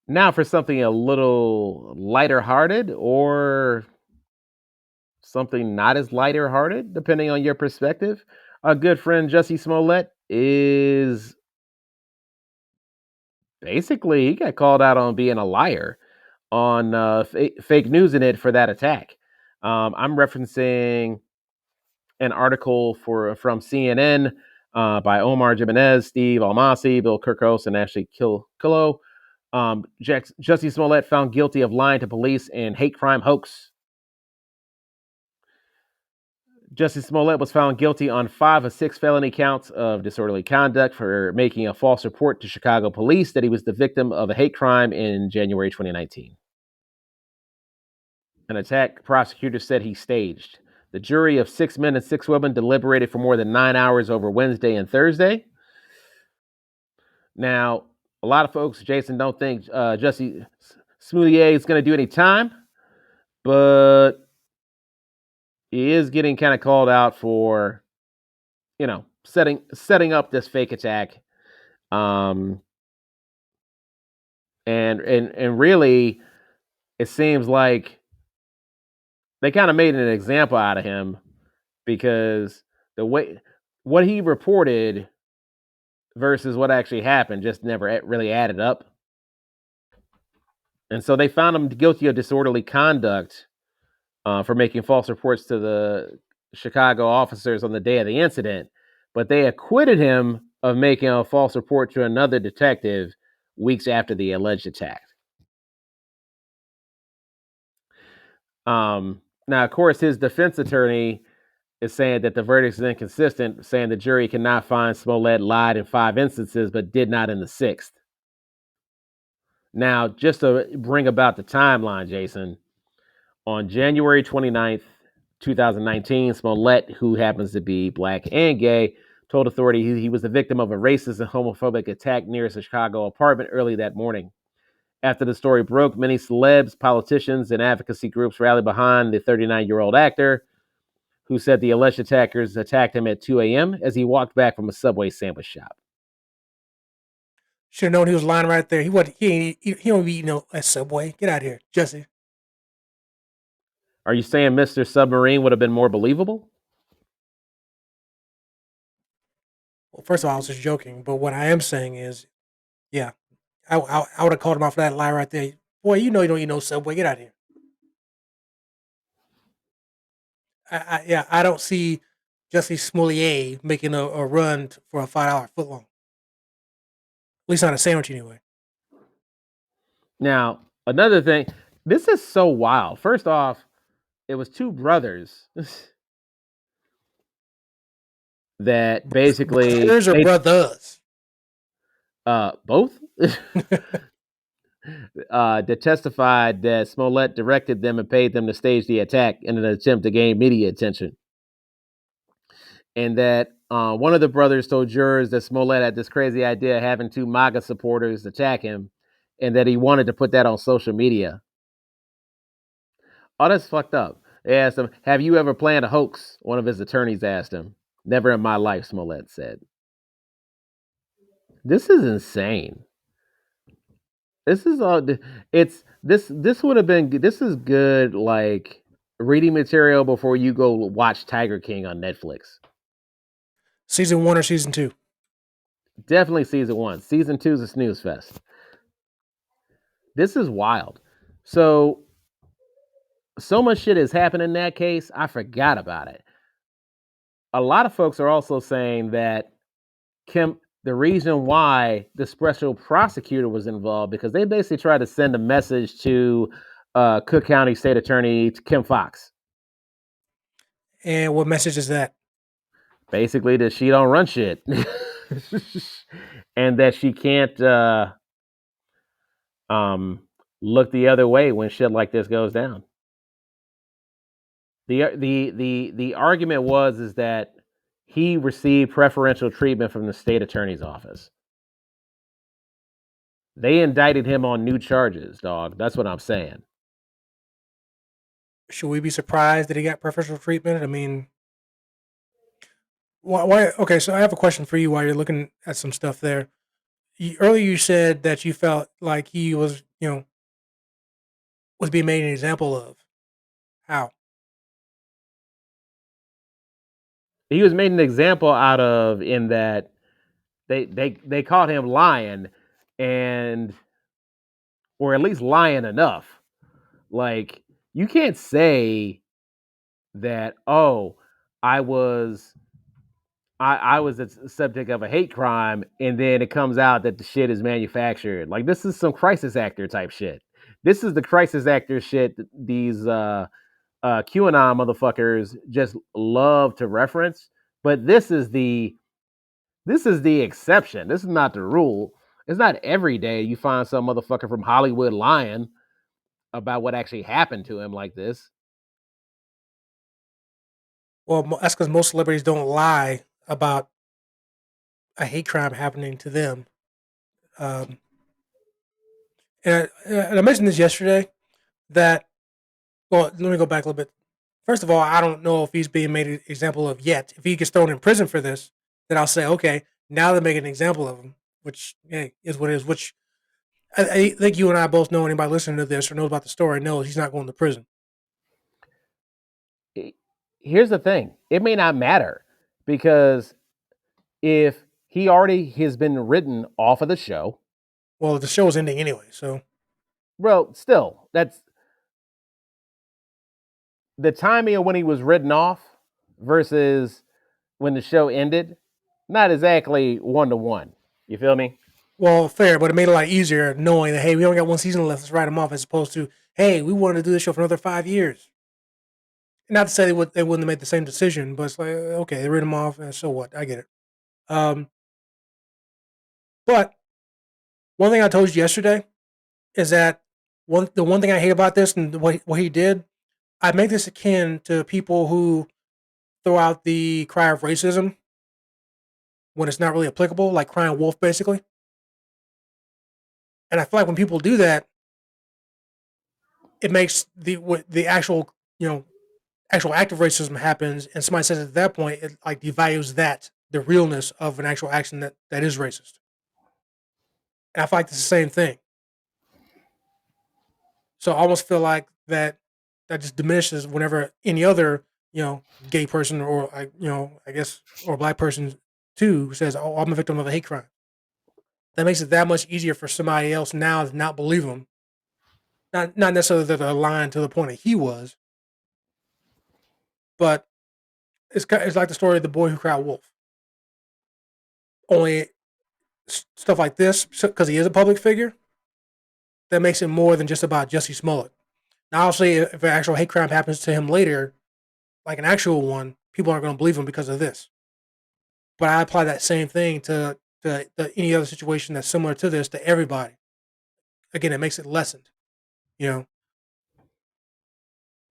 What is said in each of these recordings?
Now for something a little lighter hearted or something not as lighter hearted, depending on your perspective. Our good friend Jesse Smollett is basically he got called out on being a liar on fake news in it for that attack. I'm referencing an article from CNN by Omar Jimenez, Steve Almasi, Bill Kirkos, and Ashley Killo. Jesse Smollett found guilty of lying to police in hate crime hoax. Jesse Smollett was found guilty on 5 of 6 felony counts of disorderly conduct for making a false report to Chicago police that he was the victim of a hate crime in January 2019. An attack prosecutors said he staged. The jury of 6 men and 6 women deliberated for more than 9 hours over Wednesday and Thursday. Now, a lot of folks, Jason, don't think Jesse Smollett is going to do any time, but he is getting kind of called out for, setting up this fake attack. And really, it seems like they kind of made an example out of him because the way what he reported versus what actually happened just never really added up. And so they found him guilty of disorderly conduct for making false reports to the Chicago officers on the day of the incident, but they acquitted him of making a false report to another detective weeks after the alleged attack. Now, of course, his defense attorney is saying that the verdict is inconsistent, saying the jury cannot find Smollett lied in 5 instances, but did not in the 6th. Now, just to bring about the timeline, Jason, on January 29th, 2019, Smollett, who happens to be black and gay, told authorities he was the victim of a racist and homophobic attack near his Chicago apartment early that morning. After the story broke, many celebs, politicians, and advocacy groups rallied behind the 39-year-old actor, who said the alleged attackers attacked him at 2 a.m. as he walked back from a Subway sandwich shop. Should have known he was lying right there. He wasn't. He don't be eating at Subway. Get out of here, Jesse. Are you saying Mr. Submarine would have been more believable? Well, first of all, I was just joking. But what I am saying is, yeah, I would have called him out for that lie right there. Boy, you know you don't eat no Subway. Get out of here. I don't see Jesse Smollett making a run for a $5 footlong. At least not a sandwich anyway. Now, another thing, this is so wild. First off, it was 2 brothers that basically Brothers or brothers? Both that testified that Smollett directed them and paid them to stage the attack in an attempt to gain media attention. And that one of the brothers told jurors that Smollett had this crazy idea of having 2 MAGA supporters attack him and that he wanted to put that on social media. Oh, that's fucked up. They asked him, have you ever planned a hoax? One of his attorneys asked him. Never in my life, Smollett said. This is insane. This is all. This would have been. This is good, like reading material before you go watch Tiger King on Netflix. Season 1 or season 2? Definitely season 1. Season 2 is a snooze fest. This is wild. So much shit has happened in that case. I forgot about it. A lot of folks are also saying that the reason why the special prosecutor was involved because they basically tried to send a message to Cook County State Attorney Kim Foxx. And what message is that? Basically, that she don't run shit, and that she can't look the other way when shit like this goes down. The argument is that he received preferential treatment from the state attorney's office. They indicted him on new charges, dog. That's what I'm saying. Should we be surprised that he got preferential treatment? I mean, why? Okay, so I have a question for you while you're looking at some stuff there. Earlier, you said that you felt like he was you know, was being made an example of. How? He was made an example out of in that they caught him lying, and or at least lying enough. Like you can't say that, oh, I was I was a subject of a hate crime, and then it comes out that the shit is manufactured. Like this is some crisis actor type shit. This is the crisis actor shit that these QAnon motherfuckers just love to reference. But this is the exception. This is not the rule. It's not every day you find some motherfucker from Hollywood lying about what actually happened to him like this. Well, that's because most celebrities don't lie about a hate crime happening to them. Um, and I mentioned this yesterday that, well, let me go back a little bit. First of all, I don't know if he's being made an example of yet. If he gets thrown in prison for this, then I'll say, okay, now they're making an example of him, which hey, is what it is. Which I think you and I both know. Anybody listening to this or knows about the story knows he's not going to prison. Here's the thing: it may not matter because if he already has been written off of the show, Well, the show is ending anyway, so well, still that's the timing of when he was written off versus when the show ended. Not exactly 1 to 1. You feel me? well, fair, but it made it a lot easier knowing that hey, we only got one season left. Let's write him off, as opposed to hey, we wanted to do this show for another 5 years. Not to say they wouldn't have made the same decision, but it's like okay, they written him off, and so what? I get it. Um, but one thing I told you yesterday is that the one thing I hate about this and what he did, I make this akin to people who throw out the cry of racism when it's not really applicable, like crying wolf, basically. And I feel like when people do that, it makes the actual actual act of racism happens, and somebody says at that point it like devalues that the realness of an actual action that is racist. And I feel like it's the same thing. So I almost feel like that just diminishes whenever any other gay person or I guess or black person too says, "Oh, I'm a victim of a hate crime." That makes it that much easier for somebody else now to not believe them. Not necessarily that they're lying to the point that he was, but it's like the story of the boy who cried wolf. Only stuff like this, because he is a public figure, that makes it more than just about Jesse Smollett. Now, obviously, if an actual hate crime happens to him later, like an actual one, people aren't going to believe him because of this. But I apply that same thing to any other situation that's similar to this to everybody. Again, it makes it lessened, you know.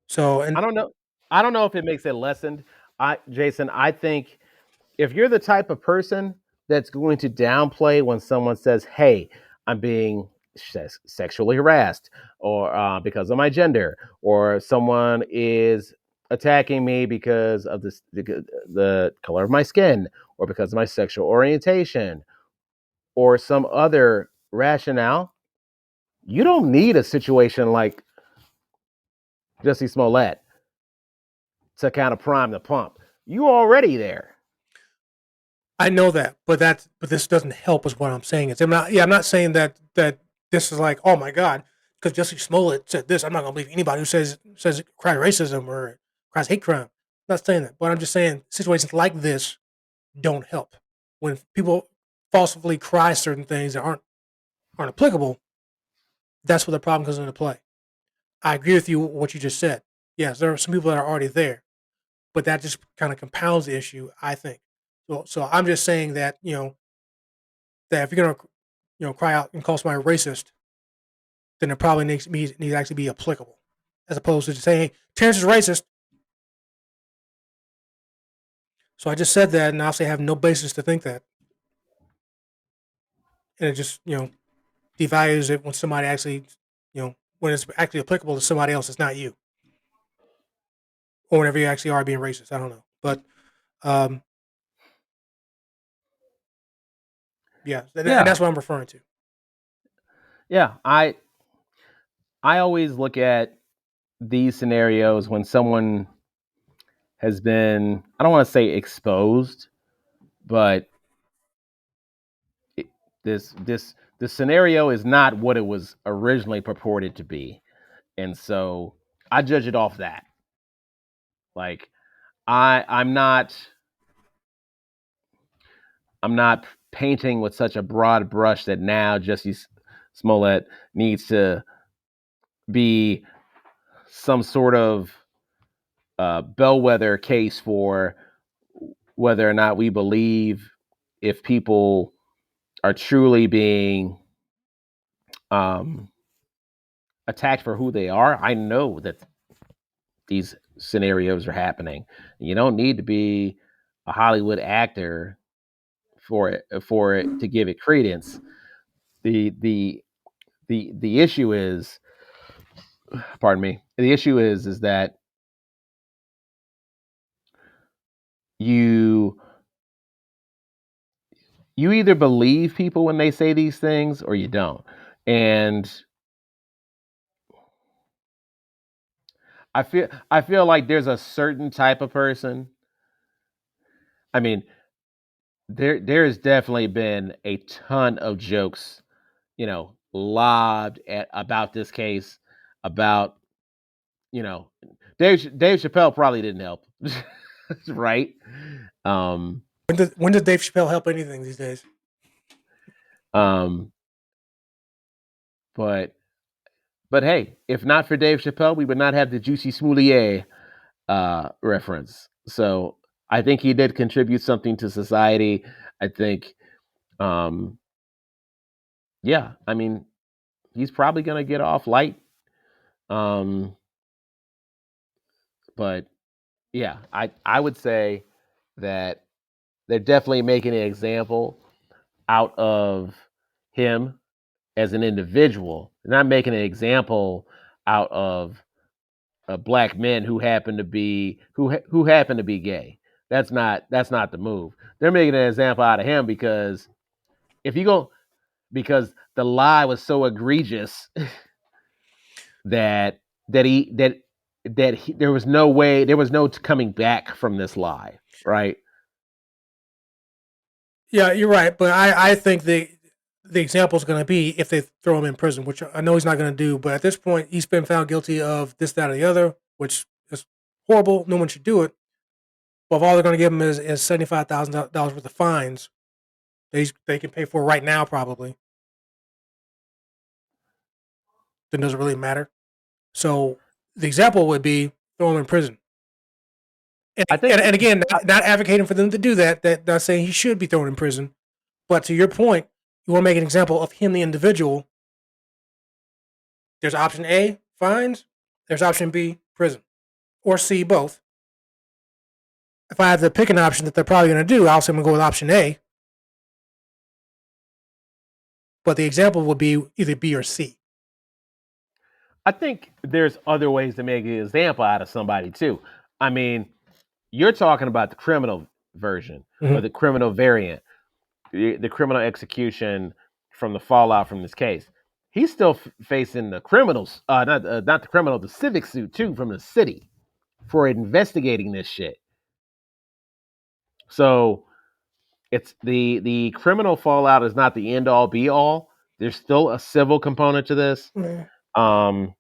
So, I and don't know. I don't know if it makes it lessened. Jason, I think if you're the type of person that's going to downplay when someone says, "Hey, I'm being sexually harassed," or because of my gender, or someone is attacking me because of the color of my skin, or because of my sexual orientation, or some other rationale, you don't need a situation like Jesse Smollett to kind of prime the pump. You already there. I know that, but this doesn't help. Is what I'm saying. I'm not saying that this is like, oh my god, because Jesse Smollett said this. I'm not gonna believe anybody who says cry racism or cries hate crime. I'm not saying that, but I'm just saying situations like this don't help. When people falsely cry certain things that aren't applicable, that's where the problem comes into play. I agree with you what you just said. Yes, there are some people that are already there, but that just kind of compounds the issue. I think. So I'm just saying that that if you're gonna cry out and call somebody racist, then it probably needs to actually be applicable, as opposed to just saying, "Hey, Terrence is racist." So I just said that, and obviously I have no basis to think that, and it just devalues it when somebody actually when it's actually applicable to somebody else. It's not you, or whenever you actually are being racist. I don't know, but um, yeah, and Yeah, that's what I'm referring to. yeah. I always look at these scenarios when someone has been, I don't want to say exposed, but it, this scenario is not what it was originally purported to be. And so I judge it off that. Like I'm not painting with such a broad brush that now Jesse Smollett needs to be some sort of bellwether case for whether or not we believe if people are truly being um, attacked for who they are. I know that these scenarios are happening. You don't need to be a Hollywood actor for it to give it credence. The issue is, pardon me. The issue is that you you either believe people when they say these things or you don't. And I feel like there's a certain type of person. I mean, there's definitely been a ton of jokes, lobbed at about this case, about you know, Dave Chappelle probably didn't help, right? Um, When does Dave Chappelle help anything these days? um, but but hey, if not for Dave Chappelle, we would not have the Juicy Smoulier reference. So I think he did contribute something to society. I think, um, yeah, I mean, he's probably gonna get off light. Um, but yeah, I would say that they're definitely making an example out of him as an individual. They're not making an example out of black men who happen to be gay. That's not the move. They're making an example out of him because if you go because the lie was so egregious that that he that that he, there was no coming back from this lie, right? Yeah, you're right, but I think the example is going to be if they throw him in prison, which I know he's not going to do. But at this point, he's been found guilty of this, that, or the other, which is horrible. No one should do it. But if all they're going to give him is $75,000 worth of fines, they can pay for right now, probably. Then doesn't really matter. So the example would be throw him in prison. And I and, think and again, not advocating for them to do that. Not saying he should be thrown in prison. But to your point, you want to make an example of him, the individual. There's option A, fines. There's option B, prison. Or C, both. If I have to pick an option that they're probably going to do, I'll say I'm going to go with option A. But the example would be either B or C. I think there's other ways to make an example out of somebody too. I mean, you're talking about the criminal version or Mm-hmm. the criminal variant, the criminal execution from the fallout from this case. He's still facing the criminals, not the criminal, the civic suit too from the city for investigating this shit. So it's the criminal fallout is not the end all be all. There's still a civil component to this. Um,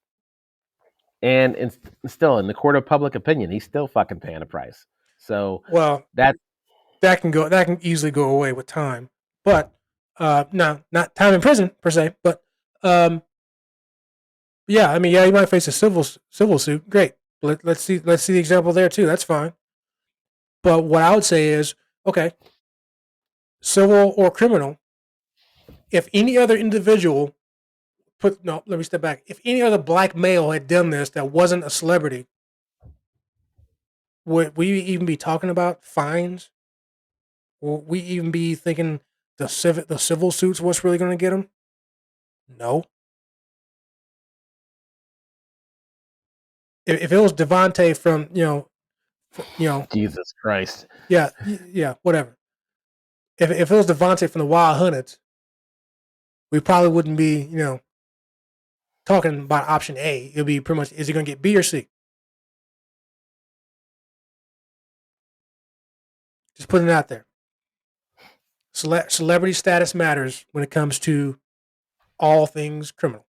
and still in the court of public opinion, he's still fucking paying a price. So Well, that that can easily go away with time. But no, not time in prison per se. But um, yeah, I mean, yeah, you might face a civil suit. Great. Let's see the example there too. That's fine. But what I would say is, okay, civil or criminal, if any other individual let me step back. If any other black male had done this that wasn't a celebrity, would we even be talking about fines? Would we even be thinking the civil suits what's really going to get them? No. If it was Devontae from Jesus Christ. yeah, whatever. If it was Devontae from the Wild Hunnets, we probably wouldn't be talking about option A. It'll be pretty much, is he going to get B or C? Just putting it out there. Celebrity status matters when it comes to all things criminal.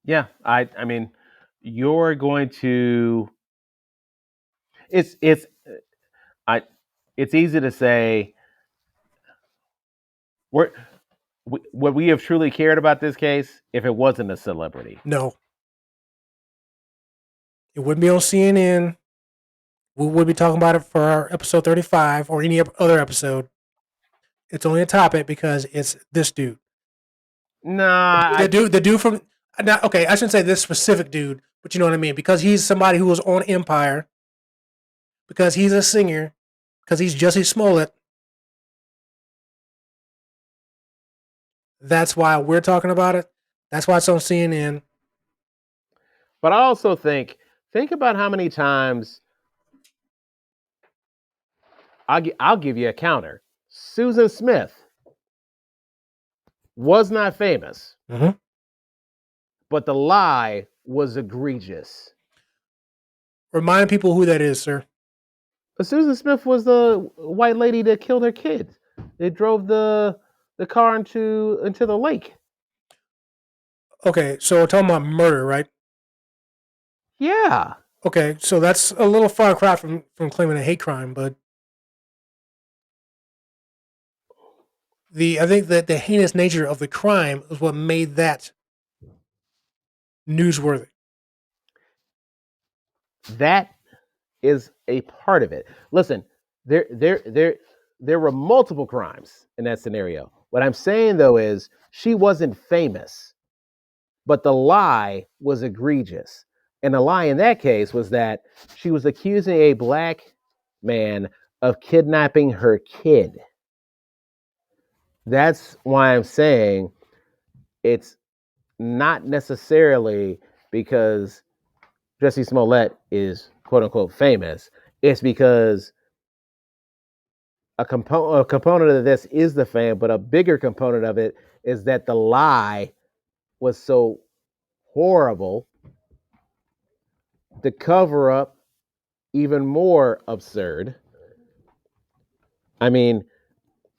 Yeah, I mean, you're going to. It's I. It's easy to say. Would we have truly cared about this case if it wasn't a celebrity? No, it wouldn't be on CNN. We would be talking about it for our episode 35 or any other episode. It's only a topic because it's this dude. Nah, The dude from, not, okay, I shouldn't say this specific dude, but you know what I mean, because he's somebody who was on Empire, because he's a singer, because he's Jussie Smollett. That's why we're talking about it. That's why it's on CNN. but I also think about how many times I'll give you a counter. Susan Smith was not famous, Mm-hmm. but the lie was egregious. Remind people who that is, sir. But Susan Smith was the white lady that killed her kids. They drove the car into the lake. Okay, so we're talking about murder, right? Yeah. Okay, so that's a little far cry from claiming a hate crime, but I think that the heinous nature of the crime is what made that newsworthy. That is a part of it. Listen, there were multiple crimes in that scenario. What I'm saying though is she wasn't famous, but the lie was egregious. And the lie in that case was that she was accusing a black man of kidnapping her kid. That's why I'm saying it's not necessarily because Jussie Smollett is quote unquote famous. It's because a component of this is the fame, but a bigger component of it is that the lie was so horrible. The cover up even more absurd. I mean,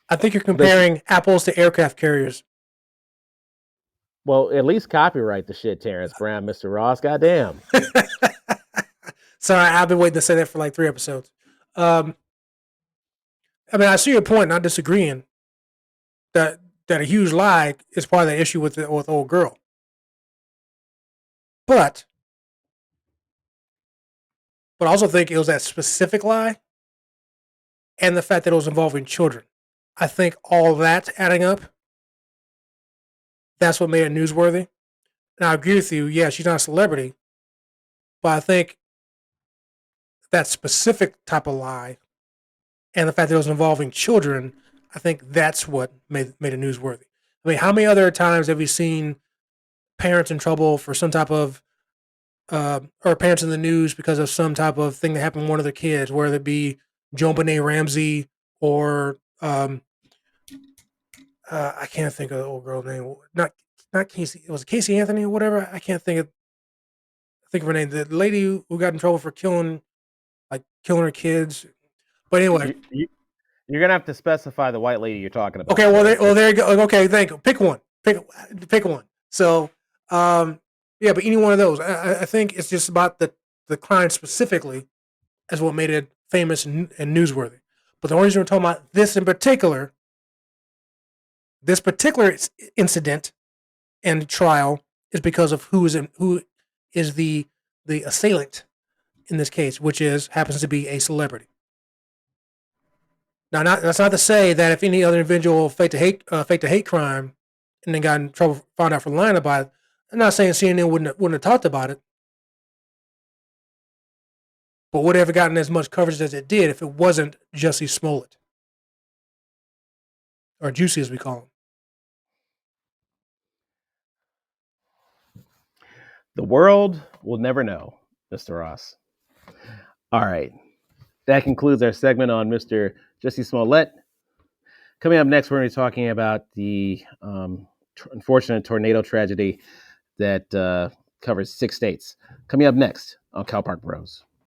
I think you're comparing apples to aircraft carriers. well, at least copyright the shit, Terrence Brown, Mr. Ross. Goddamn. Sorry, I've been waiting to say that for like 3 episodes. I mean, I see your point, not disagreeing that a huge lie is part of the issue with the old girl. But I also think it was that specific lie and the fact that it was involving children. I think all that adding up, that's what made it newsworthy. And I agree with you. Yeah, she's not a celebrity, but I think that specific type of lie and the fact that it was involving children, I think that's what made it newsworthy. I mean, how many other times have we seen parents in trouble for some type of, or parents in the news because of some type of thing that happened to one of their kids, whether it be JonBenet Ramsey or I can't think of the old girl's name. Not Casey. It was Casey Anthony or whatever. I can't think of her name. The lady who got in trouble for killing her kids. But anyway, You're gonna have to specify the white lady you're talking about. okay. Well, there you go. Okay, thank you. Pick one. Pick one. So, yeah, but any one of those. I think it's just about the crime specifically as what made it famous and newsworthy. But the only reason we're talking about this in particular, this particular incident and trial, is because of who is the assailant in this case, which happens to be a celebrity. Now, that's not to say that if any other individual faked a hate crime and then got in trouble, found out for lying about it, I'm not saying CNN wouldn't have talked about it, but would it have gotten as much coverage as it did if it wasn't Jussie Smollett, or Juicy as we call him. The world will never know, Mr. Ross. All right. That concludes our segment on Mr. Jussie Smollett. Coming up next, we're going to be talking about the unfortunate tornado tragedy that covers 6 states. Coming up next on Cal Park Bros.